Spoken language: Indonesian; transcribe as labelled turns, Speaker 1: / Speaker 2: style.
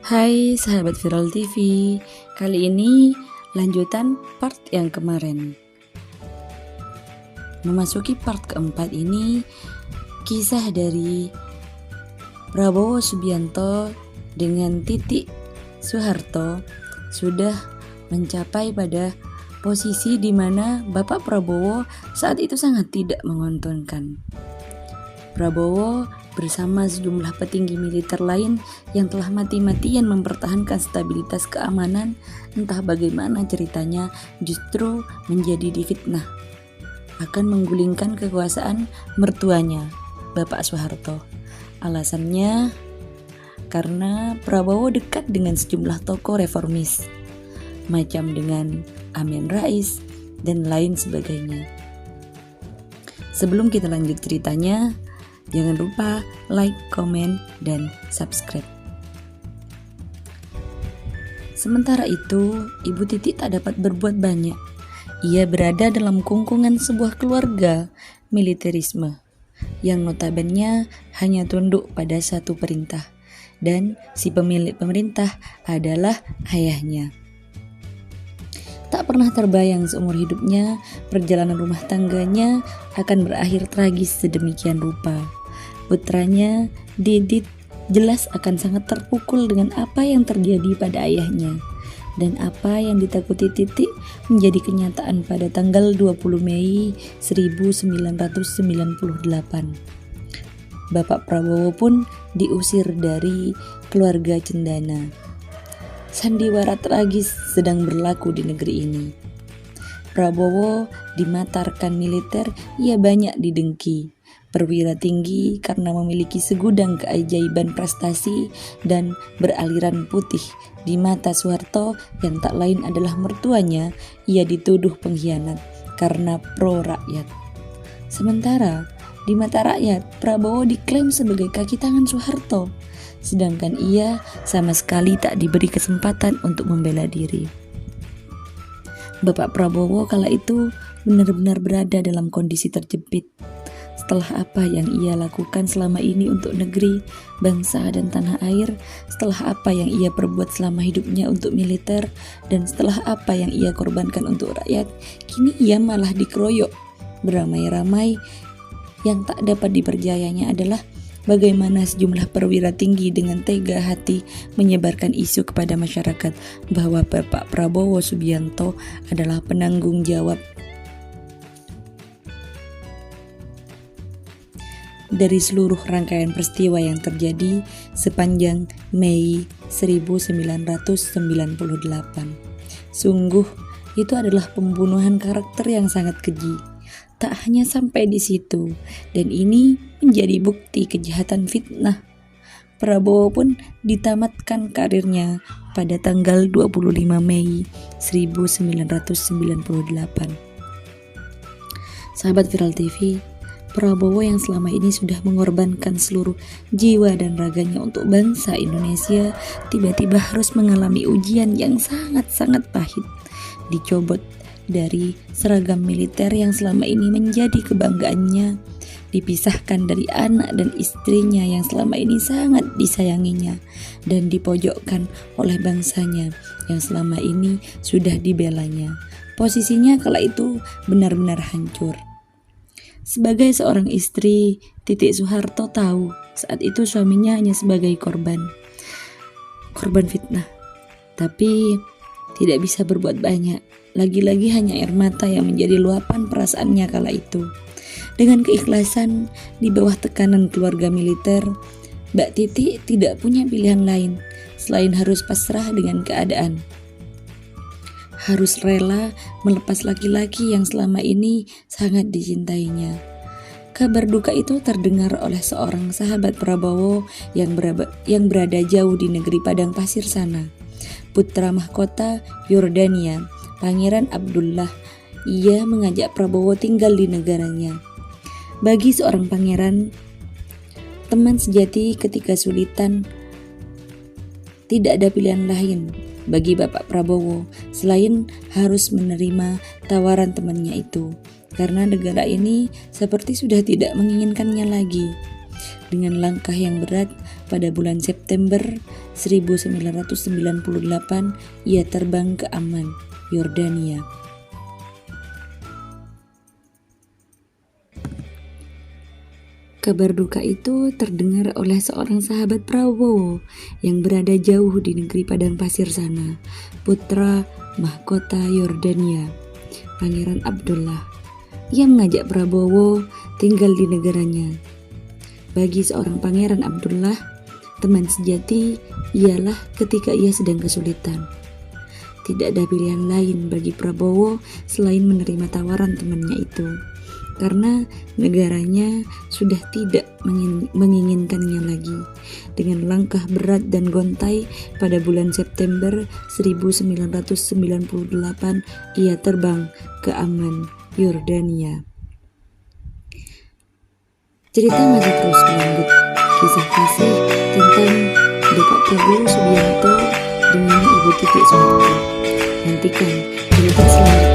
Speaker 1: Hai sahabat Viral TV, kali ini lanjutan part yang kemarin. Memasuki part keempat ini, kisah dari Prabowo Subianto dengan Titik Soeharto sudah mencapai pada posisi di mana Bapak Prabowo saat itu sangat tidak menguntungkan. Prabowo bersama sejumlah petinggi militer lain yang telah mati-matian mempertahankan stabilitas keamanan, entah bagaimana ceritanya justru menjadi difitnah akan menggulingkan kekuasaan mertuanya, Bapak Soeharto. Alasannya karena Prabowo dekat dengan sejumlah tokoh reformis, macam dengan Amin Rais dan lain sebagainya. Sebelum kita lanjut ceritanya, jangan lupa like, komen, dan subscribe. Sementara itu, Ibu Titik tak dapat berbuat banyak. Ia berada dalam kungkungan sebuah keluarga militerisme yang notabene hanya tunduk pada satu perintah, dan si pemilik pemerintah adalah ayahnya. Tak pernah terbayang seumur hidupnya perjalanan rumah tangganya akan berakhir tragis sedemikian rupa. Putranya, Didit, jelas akan sangat terpukul dengan apa yang terjadi pada ayahnya. Dan apa yang ditakuti Titik menjadi kenyataan pada tanggal 20 Mei 1998. Bapak Prabowo pun diusir dari keluarga cendana. Sandiwara tragis sedang berlaku di negeri ini. Prabowo di mata rekan militer ia banyak didengki. Perwira tinggi karena memiliki segudang keajaiban prestasi dan beraliran putih. Di mata Soeharto yang tak lain adalah mertuanya, ia dituduh pengkhianat karena pro rakyat. Sementara di mata rakyat, Prabowo diklaim sebagai kaki tangan Soeharto, sedangkan ia sama sekali tak diberi kesempatan untuk membela diri. Bapak Prabowo kala itu benar-benar berada dalam kondisi terjepit. Setelah apa yang ia lakukan selama ini untuk negeri, bangsa, dan tanah air, setelah apa yang ia perbuat selama hidupnya untuk militer, dan setelah apa yang ia korbankan untuk rakyat, kini ia malah dikeroyok beramai-ramai. Yang tak dapat dipercayanya adalah bagaimana sejumlah perwira tinggi dengan tega hati menyebarkan isu kepada masyarakat bahwa Bapak Prabowo Subianto adalah penanggung jawab dari seluruh rangkaian peristiwa yang terjadi sepanjang Mei 1998. Sungguh, itu adalah pembunuhan karakter yang sangat keji. Tak hanya sampai di situ, dan ini menjadi bukti kejahatan fitnah. Prabowo pun ditamatkan karirnya pada tanggal 25 Mei 1998. Sahabat Viral TV, Prabowo yang selama ini sudah mengorbankan seluruh jiwa dan raganya untuk bangsa Indonesia, tiba-tiba harus mengalami ujian yang sangat-sangat pahit. Dicobot dari seragam militer yang selama ini menjadi kebanggaannya, dipisahkan dari anak dan istrinya yang selama ini sangat disayanginya, dan dipojokkan oleh bangsanya yang selama ini sudah dibelanya. Posisinya kala itu benar-benar hancur. Sebagai seorang istri, Titik Soeharto tahu saat itu suaminya hanya sebagai korban fitnah, tapi tidak bisa berbuat banyak. Lagi-lagi hanya air mata yang menjadi luapan perasaannya kala itu. Dengan keikhlasan di bawah tekanan keluarga militer, Mbak Titik tidak punya pilihan lain selain harus pasrah dengan keadaan. Harus rela melepas laki-laki yang selama ini sangat dicintainya. Kabar duka itu terdengar oleh seorang sahabat Prabowo yang berada jauh di negeri padang pasir sana. Putra mahkota Yordania, Pangeran Abdullah, ia mengajak Prabowo tinggal di negaranya. Bagi seorang pangeran, teman sejati ketika sulitan, tidak ada pilihan lain bagi Bapak Prabowo selain harus menerima tawaran temannya itu, karena negara ini seperti sudah tidak menginginkannya lagi. Dengan langkah yang berat, pada bulan September 1998 ia terbang ke Amman, Yordania. Kabar duka itu terdengar oleh seorang sahabat Prabowo yang berada jauh di negeri padang pasir sana, putra mahkota Yordania, Pangeran Abdullah. Ia mengajak Prabowo tinggal di negaranya. Bagi seorang Pangeran Abdullah, teman sejati ialah ketika ia sedang kesulitan. Tidak ada pilihan lain bagi Prabowo selain menerima tawaran temannya itu, karena negaranya sudah tidak menginginkannya lagi. Dengan langkah berat dan gontai, pada bulan September 1998 ia terbang ke Amman, Yordania. Cerita masih terus melanjut, kisah kasih tentang Bapak Prabowo Subianto dengan Ibu Titi Soeharto. Nantikan cerita selanjutnya.